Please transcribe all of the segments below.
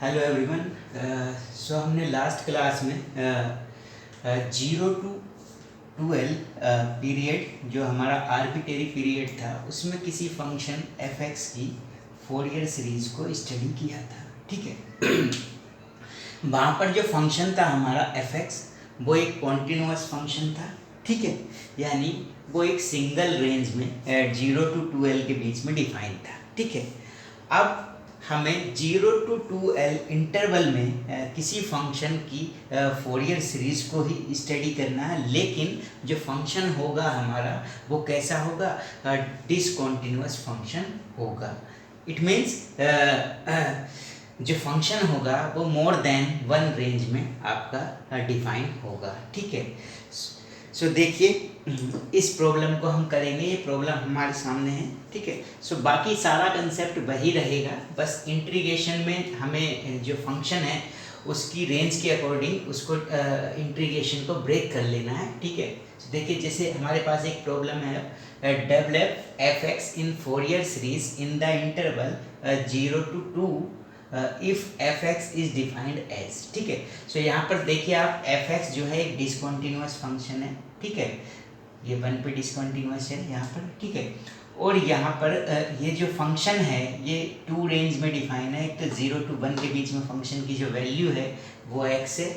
Hello everyone. सो हमने last class में 0 to 12 period जो हमारा आर्बिट्रेरी पीरियड था उसमें किसी फंक्शन एफ एक्स की फोरियर सीरीज को स्टडी किया था। ठीक है। वहाँ पर जो फंक्शन था हमारा एफ एक्स वो एक कॉन्टिन्यूअस फंक्शन था। ठीक है, यानी वो एक सिंगल रेंज में 0 to 12 के बीच में डिफाइन था। ठीक है, अब हमें 0 to 12 इंटरवल में किसी फंक्शन की फोरियर सीरीज को ही स्टडी करना है, लेकिन जो फंक्शन होगा हमारा वो कैसा होगा? डिसकॉन्टिन्यूअस फंक्शन होगा। इट मीन्स जो फंक्शन होगा वो मोर देन वन रेंज में आपका डिफाइन होगा। ठीक है। सो देखिए, इस प्रॉब्लम को हम करेंगे। ये प्रॉब्लम हमारे सामने है। ठीक है। सो बाकी सारा कंसेप्ट वही रहेगा, बस इंटीग्रेशन में हमें जो फंक्शन है उसकी रेंज के अकॉर्डिंग उसको इंटीग्रेशन को ब्रेक कर लेना है। ठीक है। so देखिए, जैसे हमारे पास एक प्रॉब्लम है, develop f x in Fourier series in the interval 0 to 2 if f x is defined as. ठीक है। सो यहाँ पर देखिए आप, एफ एक्स जो है एक डिसकॉन्टिन्यूअस फंक्शन है। ठीक है, ये वन पे डिसकॉन्टिन्यूअस है यहाँ पर। ठीक है, और यहाँ पर ये जो फंक्शन है ये टू रेंज में डिफाइन है। एक तो 0 to 1 के बीच में फंक्शन की जो वैल्यू है वो x है,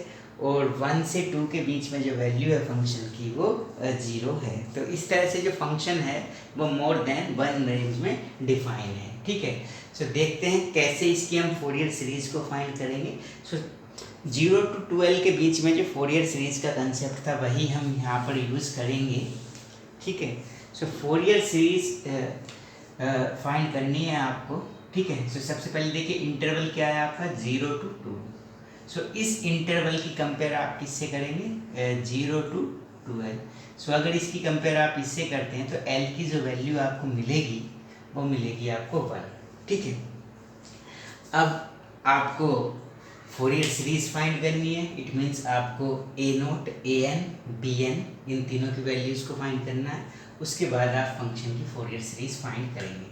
और 1 से 2 के बीच में जो वैल्यू है फंक्शन की वो 0 है। तो इस तरह से जो फंक्शन है वो मोर देन वन रेंज में डिफाइन है। ठीक है। सो देखते हैं कैसे इसकी हम फोरियर सीरीज को फाइंड करेंगे। सो 0 to 12 के बीच में जो फोरियर सीरीज का कंसेप्ट था वही हम यहाँ पर यूज़ करेंगे। ठीक है। सो फोरियर सीरीज फाइंड करनी है आपको। ठीक है। सो सबसे पहले देखिए, इंटरवल क्या है आपका? 0 to 2। सो इस इंटरवल की कंपेयर आप किससे करेंगे? 0 to 12। सो अगर इसकी कंपेयर आप इससे करते हैं तो L की जो वैल्यू आपको मिलेगी वो मिलेगी आपको 1। ठीक है। अब आपको फोरियर सीरीज फाइंड करनी है। इट मीन्स आपको ए naught, a N, B N, इन तीनों की वैल्यूज़ को फाइंड करना है। उसके बाद आप फंक्शन की फोरियर सीरीज फाइंड करेंगे।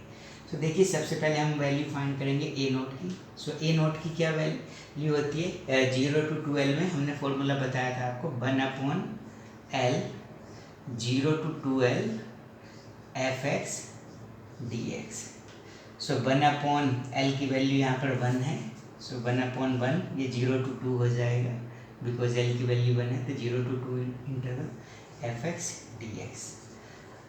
तो देखिए, सबसे पहले हम वैल्यू फाइंड करेंगे ए नोट की। सो ए नोट की क्या वैल्यू होती है? 0 to 12 में हमने फॉर्मूला बताया था आपको, 1/L 0 to 12 f x D x. So 1/L की वैल्यू यहाँ पर 1 है। सो 1/1 ये 0 to 2 हो जाएगा, बिकॉज L की वैल्यू 1 है तो 0 to 2 interval F x D x.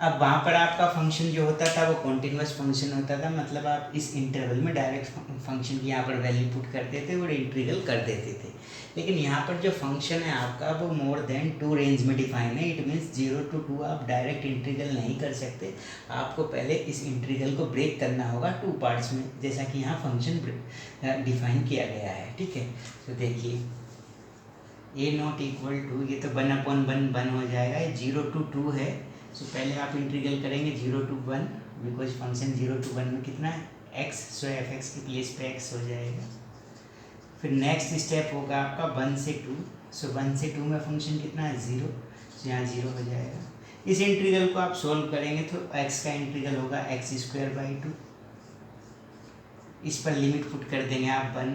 अब वहाँ पर आपका फंक्शन जो होता था वो कॉन्टिन्यूअस फंक्शन होता था, मतलब आप इस इंटरवल में डायरेक्ट फंक्शन की यहाँ पर वैल्यू पुट करते थे और इंटीग्रल कर देते थे। लेकिन यहाँ पर जो फंक्शन है आपका वो मोर देन टू रेंज में डिफाइन है। इट मीन्स 0 to 2 आप डायरेक्ट इंटीग्रल नहीं कर सकते, आपको पहले इस इंटीग्रल को ब्रेक करना होगा टू पार्ट्स में, जैसा कि यहाँ फंक्शन डिफाइन किया गया है। ठीक है। तो देखिए, ए नॉट इक्वल टू, ये तो 1/1 हो जाएगा, ये 0 to 2 है। सो पहले आप इंटीग्रल करेंगे 0 to 1, बिकॉज फंक्शन 0 to 1 में कितना है? x। सो एफ एक्स की प्लेस पे x हो जाएगा। फिर नेक्स्ट स्टेप होगा आपका 1 से 2। सो 1 से 2 में फंक्शन कितना है? 0। सो यहाँ 0 हो जाएगा। इस इंटीग्रल को आप सोल्व करेंगे तो x का इंटीग्रल होगा x²/2। इस पर लिमिट पुट कर देंगे आप 1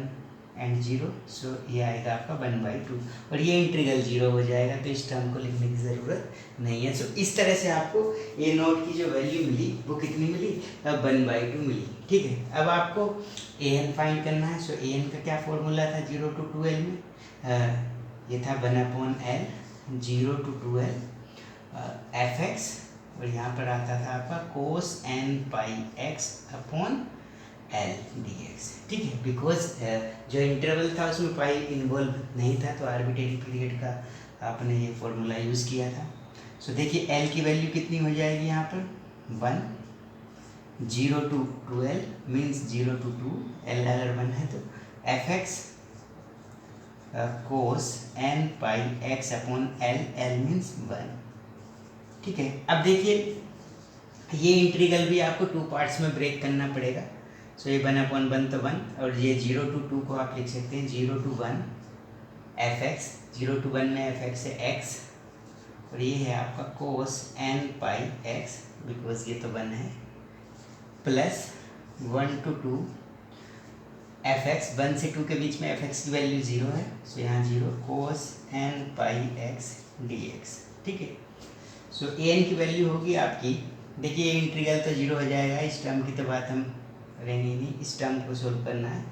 and 0। सो ये आएगा आपका 1/2, और ये इंटीग्रल 0 हो जाएगा, तो इस टर्म को लिखने की ज़रूरत नहीं है। सो इस तरह से आपको ए नोट की जो वैल्यू मिली वो कितनी मिली? 1/2 मिली। ठीक है। अब आपको ए एन फाइंड करना है। सो ए एन का क्या फॉर्मूला था 0 to 12 में? ये था 1/L 0 to 12 एफ एक्स, और यहाँ पर आता था आपका cos nπx/L डी एक्स। ठीक है, बिकॉज जो इंटरवल था उसमें पाई इन्वॉल्व नहीं था, तो आर्बिट्रेरी पीरियड का आपने ये फॉर्मूला यूज़ किया था। सो देखिए, एल की वैल्यू कितनी हो जाएगी यहाँ पर? 1। 0 to 12 मीन्स 0 to 2, एल अगर 1 है तो एफ एक्स कोस nπx/L, एल मीन्स 1। ठीक है। अब देखिए, ये इंटीग्रल भी आपको टू पार्ट्स में ब्रेक करना पड़ेगा। सो ये 1/1 तो 1, और ये 0 to 2 को आप लिख सकते हैं 0 to 1 एफ एक्स। 0 to 1 में एफ एक्स है x, और ये है आपका cos nπx, बिकॉज ये तो 1 है, प्लस 1 to 2 एफ एक्स 1 से 2 के बीच में एफ एक्स की वैल्यू 0 है, सो यहाँ 0 कोस n pi x D x, ठीक है। सो ए एन की वैल्यू होगी आपकी, देखिए इंटीग्रल तो 0 हो जाएगा, इस टर्म की तो बात हम करेंगे नहीं, इस टर्म को सोल्व करना है।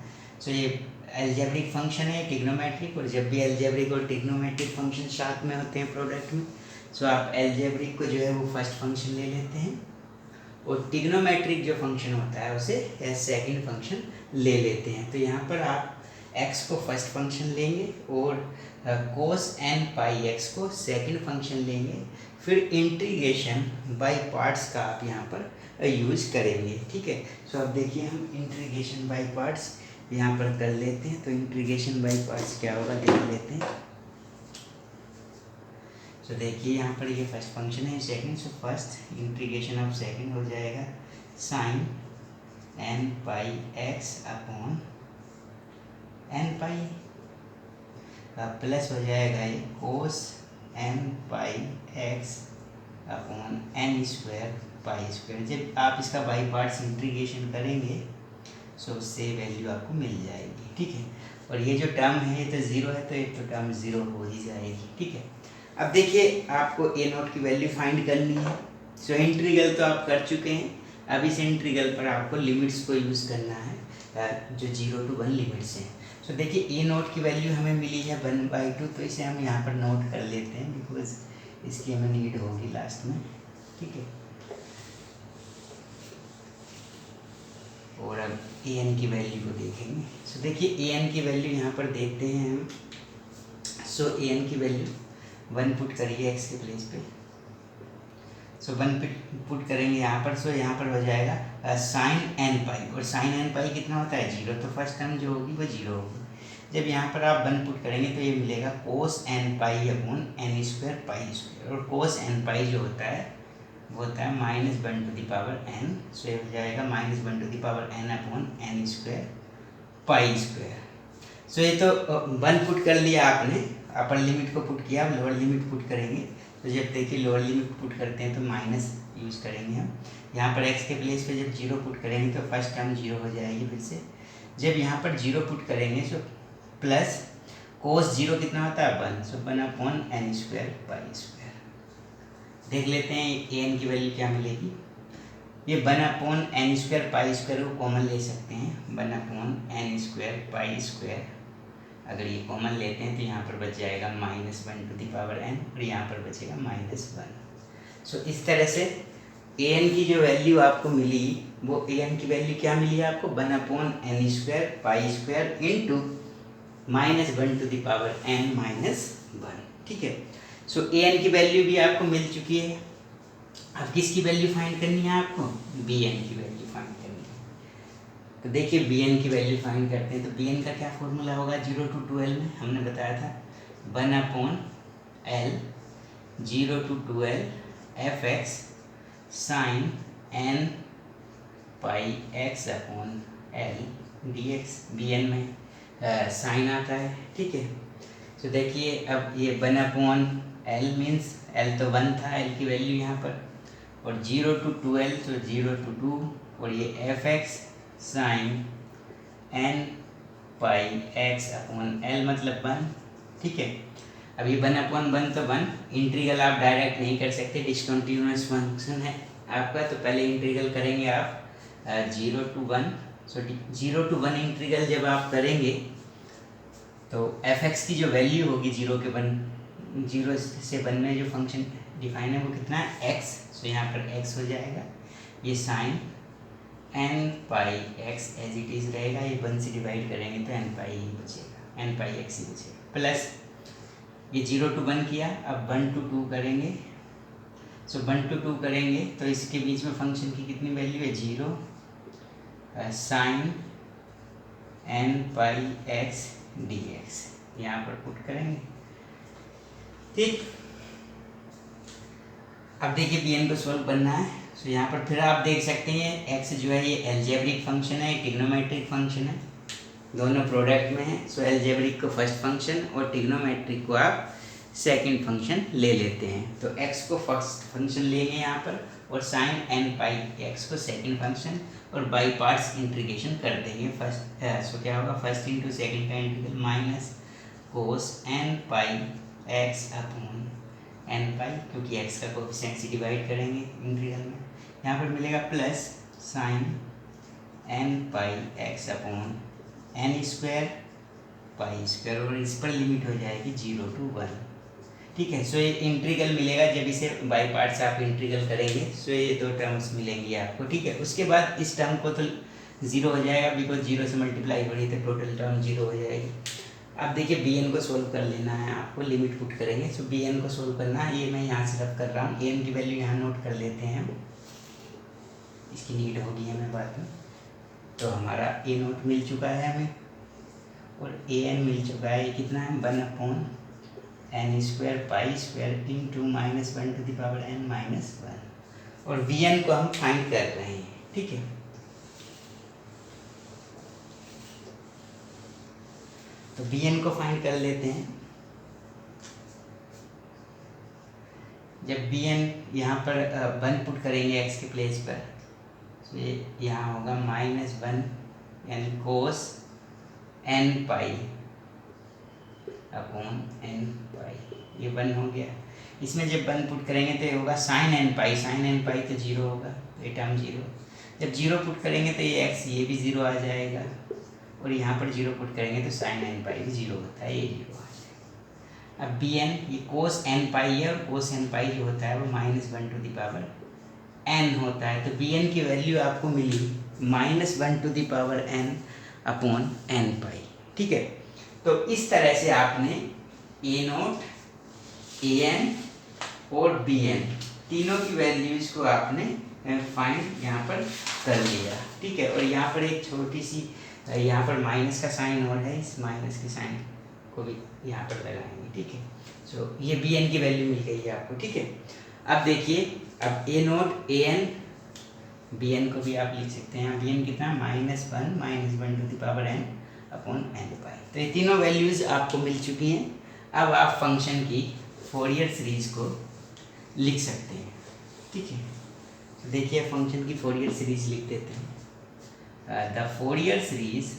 सो ये एल्जेब्रिक फंक्शन है ट्रिग्नोमेट्रिक, और जब भी एल्जेब्रिक और ट्रिग्नोमेट्रिक फंक्शन साथ में होते हैं प्रोडक्ट में, सो आप एल्जेब्रिक को जो है वो फर्स्ट फंक्शन ले लेते हैं, और ट्रिग्नोमेट्रिक जो फंक्शन होता है उसे सेकंड फंक्शन ले लेते हैं। तो यहाँ पर आप x को फर्स्ट फंक्शन लेंगे और कोस एन पाई x को सेकंड फंक्शन लेंगे, फिर इंटीग्रेशन बाय पार्ट्स का आप यहाँ पर यूज़ करेंगे, ठीक है। सो अब देखिए हम इंटीग्रेशन बाय पार्ट्स यहाँ पर कर लेते हैं। तो इंटीग्रेशन बाय पार्ट्स क्या होगा देख लेते हैं। तो देखिए यहाँ पर ये फर्स्ट फंक्शन है, second, so first integration of second हो जाएगा sine n pi x upon n pi, plus हो जाएगा ये cos n pi x upon n square pi square. जब आप इसका बाई पार्ट्स इंटीग्रेशन करेंगे सो उससे वैल्यू आपको मिल जाएगी, ठीक है। और ये जो टर्म है ये तो ज़ीरो है, तो ये तो टर्म ज़ीरो हो ही जाएगी, ठीक है। अब देखिए आपको ए नोट की वैल्यू फाइंड करनी है। सो इंटीग्रल तो आप कर चुके हैं, अब इस इंटीग्रल पर आपको लिमिट्स को यूज़ करना है, जो 0 to 1 लिमिट्स हैं। सो देखिए ए नोट की वैल्यू हमें मिली है 1/2, तो इसे हम यहाँ पर नोट कर लेते हैं, बिकॉज इसकी हमें नीड होगी लास्ट में, ठीक है। और अब ए एन की वैल्यू को देखेंगे। सो देखिए ए एन की वैल्यू यहाँ पर देखते हैं हम। सो ए एन की वैल्यू 1 पुट करिए एक्स के प्लेस पे, सो 1 पुट करेंगे यहाँ पर। सो यहाँ पर हो जाएगा साइन एन पाई, और साइन एन पाई कितना होता है 0, तो फर्स्ट टर्म जो होगी वो 0 होगी। जब यहाँ पर आप 1 पुट करेंगे तो ये मिलेगा cos n pi upon n square pi square, और कोस एन पाई जो होता है वो होता है -1 to the power n, सो ये हो जाएगा -1 to the power n upon n square pi square. So ये तो 1 पुट कर लिया आपने, अपर लिमिट को पुट किया, अब लोअर लिमिट पुट करेंगे। तो जब देखिए लोअर लिमिट पुट करते हैं तो माइनस यूज़ करेंगे हम। यहाँ पर x के प्लेस पे जब 0 पुट करेंगे तो फर्स्ट टर्म 0 हो जाएगी फिर से। जब यहाँ पर 0 पुट करेंगे सो प्लस कोस 0 कितना होता है 1, so 1 upon n square pi square. देख लेते हैं ए एन की वैल्यू क्या मिलेगी। ये 1 upon n square pi square को कॉमन ले सकते हैं, 1 upon n square pi square. अगर ये कॉमन लेते हैं तो यहाँ पर बच जाएगा -1 to the power n, और यहाँ पर बचेगा -1। सो इस तरह से ए एन की जो वैल्यू आपको मिली, वो ए एन की वैल्यू क्या मिली है आपको 1 upon n square pi square into -1 to the power n -1, ठीक है। सो ए एन की वैल्यू भी आपको मिल चुकी है। अब किसकी वैल्यू फाइंड करनी है आपको, बी एन की वैल्यू फाइंड करनी है। तो देखिए बी एन की वैल्यू फाइंड करते हैं। तो बी एन का क्या फॉर्मूला होगा, 0 to 12 में हमने बताया था 1 upon l 0 to 12 f x sine n pi x upon l d x. B n में साइन आता है, ठीक है। तो देखिए अब ये 1 अपॉन एल मीन्स एल तो 1 था, एल की वैल्यू यहाँ पर, और 0 to 12 तो 0 to 2, और ये F x sine n pi x upon L मतलब 1, ठीक है। अब ये 1 अपॉन 1 तो 1, इंटीग्रल आप डायरेक्ट नहीं कर सकते, डिसकंटिन्यूअस फंक्शन है आपका। तो पहले इंटीग्रल करेंगे आप 0 to 1। सो 0 to 1 इंटीग्रल जब आप करेंगे तो एफ एक्स की जो वैल्यू होगी 0 से 1 में जो फंक्शन डिफाइन है वो कितना है x। सो यहाँ पर x हो जाएगा, ये sine n pi x as it is रहेगा, ये 1 से डिवाइड करेंगे तो एन पाई ही बचेगा, एन पाई एक्स ही बचेगा, प्लस ये 0 to 1 किया। अब 1 to 2 करेंगे। सो 1 to 2 करेंगे तो इसके बीच में फंक्शन की कितनी वैल्यू है 0 sign n pi x D x, यहाँ पर पुट करेंगे, ठीक। अब देखिए बी एन को सॉल्व करना है। सो यहाँ पर फिर आप देख सकते हैं x जो है ये एल्जेब्रिक फंक्शन है, ट्रिग्नोमेट्रिक फंक्शन है, दोनों प्रोडक्ट में है। सो एल्जेब्रिक को फर्स्ट फंक्शन और ट्रिग्नोमेट्रिक को आप सेकंड फंक्शन ले लेते हैं। तो x को फर्स्ट फंक्शन लेंगे यहाँ पर, और साइन एन पाई एक्स को सेकंड फंक्शन और बाई पार्ट्स इंटीग्रेशन कर देंगे। फर्स्ट सो क्या होगा, फर्स्ट इंटू सेकंड का integral minus cos n pi x upon n पाई, क्योंकि एक्स का कोफिशिएंट से डिवाइड करेंगे इंटीग्रल में, यहाँ पर मिलेगा plus sine n pi x upon n square pi square, और इस पर लिमिट हो जाएगी 0 to 1। ठीक है, सो ये इंटीग्रल मिलेगा जब इसे बाई पार्ट्स आप इंटीग्रल करेंगे, सो ये दो टर्म्स मिलेंगी आपको। ठीक है, उसके बाद इस टर्म को तो 0 हो जाएगा, बिकॉज 0 से मल्टीप्लाई हो रही है तो टोटल टर्म 0 हो जाएगी। अब देखिए बी एन को सोल्व कर लेना है आपको, लिमिट पुट करेंगे। सो बी एन को सोल्व करना है, ये मैं यहाँ से रफ कर रहा हूँ। ए एन की वैल्यू यहाँ नोट कर लेते हैं, इसकी नीड होगी हमें बाद में। तो हमारा ए नोट मिल चुका है हमें और ए एन मिल चुका है। ये कितना है, 1 upon n square pi square into -1 to the power n -1, और वी एन को हम फाइंड कर रहे हैं। ठीक है, तो बी एन को फाइंड कर लेते हैं। जब बी एन यहाँ पर 1 पुट करेंगे एक्स के प्लेस पर, तो ये यहाँ होगा -1 यानी कोस एन पाई अपॉन एन पाई, ये 1 हो गया। इसमें जब 1 पुट करेंगे तो ये होगा साइन एन पाई तो 0 होगा, ये टर्म 0। जब 0 पुट करेंगे तो ये एक्स ये भी 0 आ जाएगा, और यहाँ पर 0 पुट करेंगे तो साइन एन पाई भी 0 होता है, ये 0 आ जाएगा। अब बी एन ये कोस एन पाई है, और कोस एन पाई जो होता है वो -1 to the power n होता है। तो बी एन की वैल्यू आपको मिली -1 to the power n upon n pi. ठीक है, तो इस तरह से आपने ए नोट, ए एन और बी एन तीनों की वैल्यूज को आपने फाइंड यहाँ पर कर लिया। ठीक है, और यहाँ पर एक छोटी सी यहाँ पर माइनस का साइन और है, इस माइनस के साइन को भी यहाँ पर लगाएंगे। ठीक है, सो ये बी एन की वैल्यू मिल गई है आपको। ठीक है, अब देखिए, अब ए naught a N B N को भी आप लिख सकते हैं। बी एन कितना, -1 to the power n upon n pi. तो ये तीनों वैल्यूज़ आपको मिल चुकी हैं। अब आप फंक्शन की फोरियर सीरीज को लिख सकते हैं। ठीक है, तो देखिए फंक्शन की फोरियर सीरीज लिख देते हैं। द फोरियर सीरीज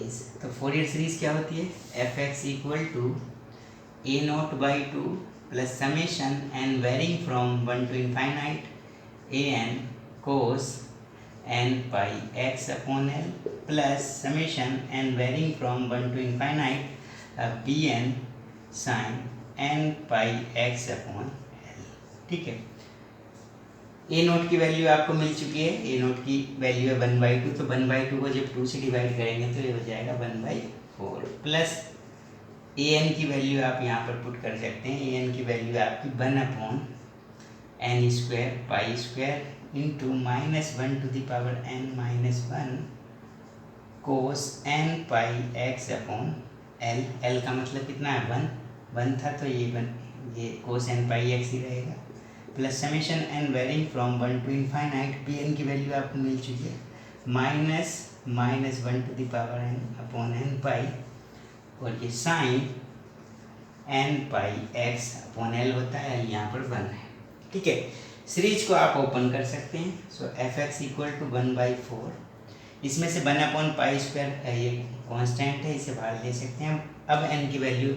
इज, तो फोरियर सीरीज क्या होती है, f x equal to a naught by 2 plus summation n varying from 1 to infinite a n cos n pi x upon l plus summation n varying from 1 to infinite b n sine n pi x upon l. ठीक है, ए note की value आपको मिल चुकी है। ए note की value है 1/2, तो 1/2 को जब 2 से डिवाइड करेंगे तो ये हो जाएगा 1/4 प्लस ए एन की वैल्यू आप यहाँ पर पुट कर सकते हैं। ए एन की वैल्यू आपकी 1 upon n square pi square into -1 to the power n -1 cos n pi x upon l. L का मतलब कितना है, 1 था, तो ये कोस एन पाई एक्स ही रहेगा, plus summation n varying from 1 to infinite b n की वैल्यू आपको मिल चुकी है, -1 to the power n upon n pi, और ये sine n pi x upon l होता है, यहाँ पर 1 है। ठीक है, सीरीज को आप ओपन कर सकते हैं। सो एफ एक्स इक्वल टू 1/4, इसमें से 1 अपॉन पाई स्क्वायर ये कांस्टेंट है, इसे बाहर ले सकते हैं। अब एन की वैल्यू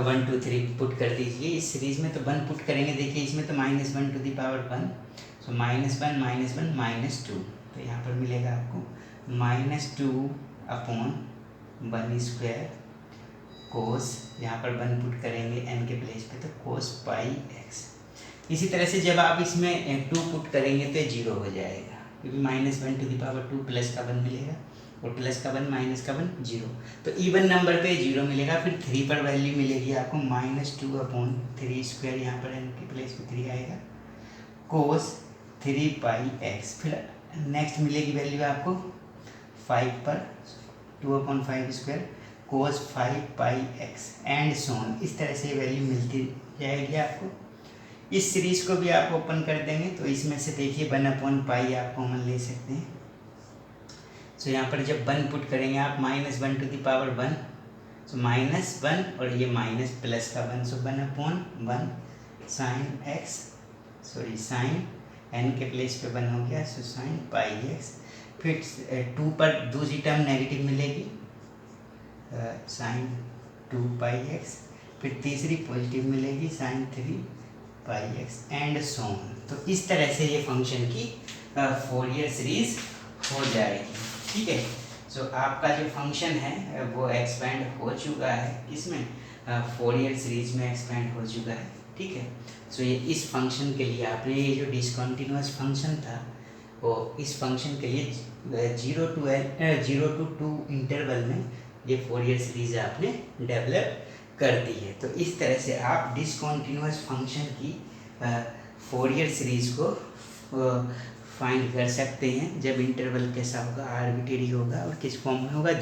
1 2 3 पुट कर दीजिए इस सीरीज में, तो 1 पुट करेंगे, देखिए इसमें तो -1 to the power 1, सो -1 -2, तो यहाँ पर मिलेगा आपको -2 अपॉन 1 स्क्वायर कोस, यहाँ पर 1 पुट करेंगे एन के प्लेस पे, तो कोस पाई एक्स। इसी तरह से जब आप इसमें 2 पुट करेंगे तो 0 हो जाएगा, क्योंकि -1 to the power 2 प्लस का 1 मिलेगा, और प्लस का 1 माइनस का 1 0, तो इवन नंबर पे 0 मिलेगा। फिर 3 पर वैल्यू मिलेगी आपको -2 अपॉन 3 स्क्वायर, यहाँ पर एन के प्लेस पे 3 आएगा, कोस 3 पाई एक्स। फिर नेक्स्ट मिलेगी वैल्यू आपको 5 पर 2 upon 5 square cos 5 pi x and so on. इस तरह से वैल्यू मिलती जाएगी आपको। इस सीरीज को भी आप ओपन कर देंगे तो इसमें से देखिए 1 अपॉन पाई आप कॉमन ले सकते हैं। सो यहाँ पर जब 1 पुट करेंगे आप -1 to the power 1, सो -1 और ये माइनस प्लस का 1, सो 1 अपॉन 1 साइन एन के प्लेस पे वन हो गया, सो साइन पाई एक्स। फिर 2 पर दूसरी टर्म नेगेटिव मिलेगी, साइन 2 पाई एक्स। फिर तीसरी पॉजिटिव मिलेगी, sine 3 pi x and so on. तो इस तरह से ये फंक्शन की फोरियर सीरीज हो जाएगी, ठीक है। सो आपका जो फंक्शन है वो एक्सपेंड हो चुका है, किसमें, फोरियर सीरीज में एक्सपेंड हो चुका है, ठीक है। सो ये इस फंक्शन के लिए आपने ये जो डिसकंटिन्यूअस फंक्शन था वो इस फंक्शन के लिए 0 to 2 इंटरवल में ये फोरियर सीरीज आपने डेवलप कर दी है। तो इस तरह से आप डिसकंटिन्यूअस फंक्शन की फोरियर सीरीज को फाइंड कर सकते हैं जब इंटरवल कैसा होगा, आर्बिट्रेरी होगा और किस फॉर्म में होगा।